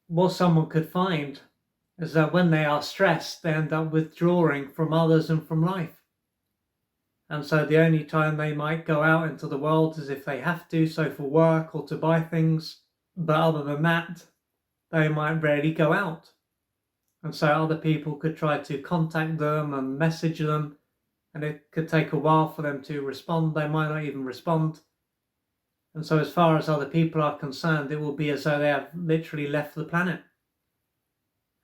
what someone could find is that when they are stressed, they end up withdrawing from others and from life. And so the only time they might go out into the world is if they have to, so for work or to buy things. But other than that, they might rarely go out. And so other people could try to contact them and message them, and it could take a while for them to respond. They might not even respond. And so as far as other people are concerned, it will be as though they have literally left the planet.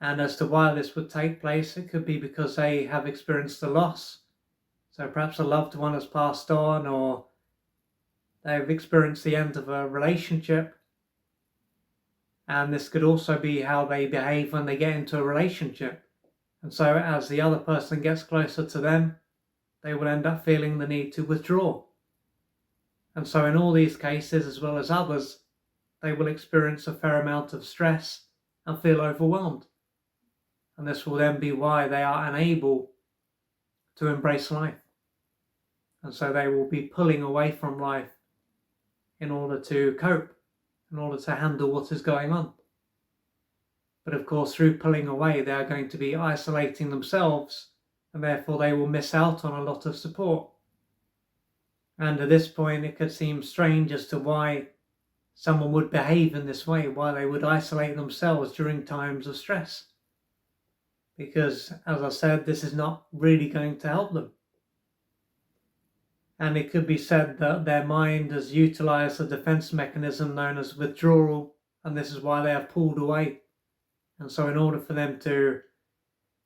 And as to why this would take place, it could be because they have experienced a loss. So perhaps a loved one has passed on, or they've experienced the end of a relationship. And this could also be how they behave when they get into a relationship. And so as the other person gets closer to them, they will end up feeling the need to withdraw. And so in all these cases, as well as others, they will experience a fair amount of stress and feel overwhelmed. And this will then be why they are unable to embrace life. And so they will be pulling away from life in order to cope, in order to handle what is going on. But of course, through pulling away, they are going to be isolating themselves, and therefore they will miss out on a lot of support. And at this point, it could seem strange as to why someone would behave in this way, why they would isolate themselves during times of stress. Because, as I said, this is not really going to help them. And it could be said that their mind has utilized a defense mechanism known as withdrawal, and this is why they have pulled away. And so in order for them to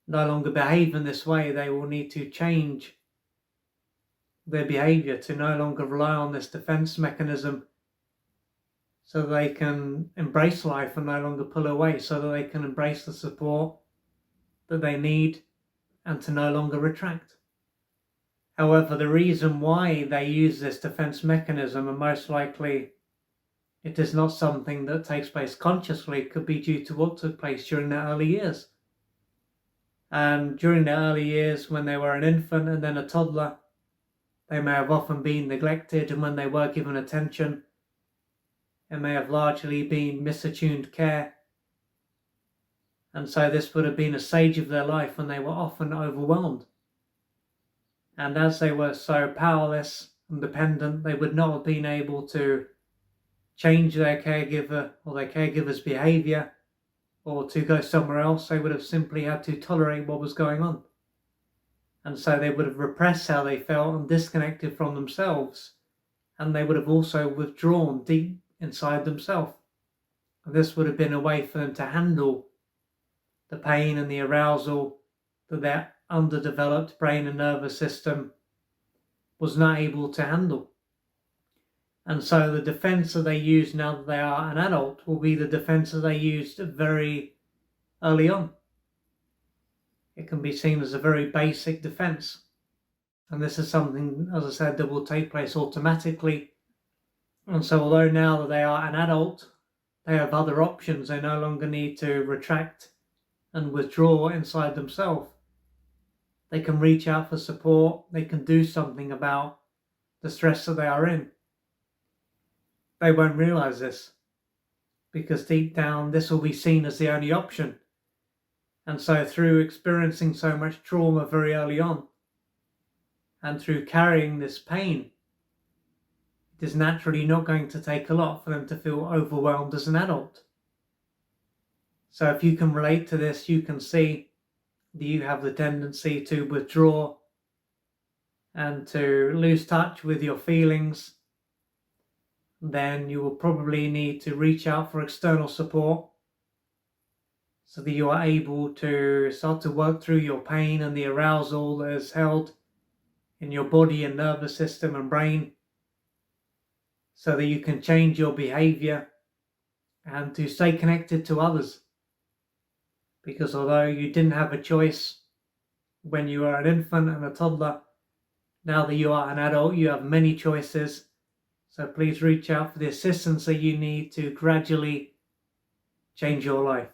no longer behave in this way, they will need to change their behavior to no longer rely on this defense mechanism, so they can embrace life and no longer pull away, so that they can embrace the support that they need and to no longer retract. However, the reason why they use this defense mechanism, and most likely it is not something that takes place consciously, could be due to what took place during their early years. And during their early years, when they were an infant and then a toddler, they may have often been neglected, and when they were given attention, it may have largely been misattuned care. And so this would have been a stage of their life when they were often overwhelmed. And as they were so powerless and dependent, they would not have been able to change their caregiver or their caregiver's behavior, or to go somewhere else. They would have simply had to tolerate what was going on. And so they would have repressed how they felt and disconnected from themselves. And they would have also withdrawn deep inside themselves. And this would have been a way for them to handle the pain and the arousal that their underdeveloped brain and nervous system was not able to handle. And so the defense that they use now that they are an adult will be the defense that they used very early on. It can be seen as a very basic defense. And this is something, as I said, that will take place automatically. And so although now that they are an adult, they have other options. They no longer need to retract and withdraw inside themselves. They can reach out for support. They can do something about the stress that they are in. They won't realize this, because deep down this will be seen as the only option. And so through experiencing so much trauma very early on, and through carrying this pain, it is naturally not going to take a lot for them to feel overwhelmed as an adult. So if you can relate to this, you can see that you have the tendency to withdraw and to lose touch with your feelings. Then you will probably need to reach out for external support, so that you are able to start to work through your pain and the arousal that is held in your body and nervous system and brain, so that you can change your behavior and to stay connected to others. Because although you didn't have a choice when you were an infant and a toddler, now that you are an adult, you have many choices. So please reach out for the assistance that you need to gradually change your life.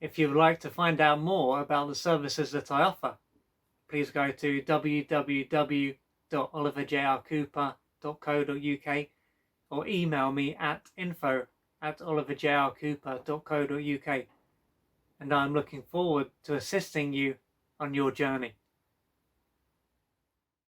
If you would like to find out more about the services that I offer, please go to www.oliverjrcooper.co.uk, or email me at info@oliverjrcooper.co.uk, and I'm looking forward to assisting you on your journey.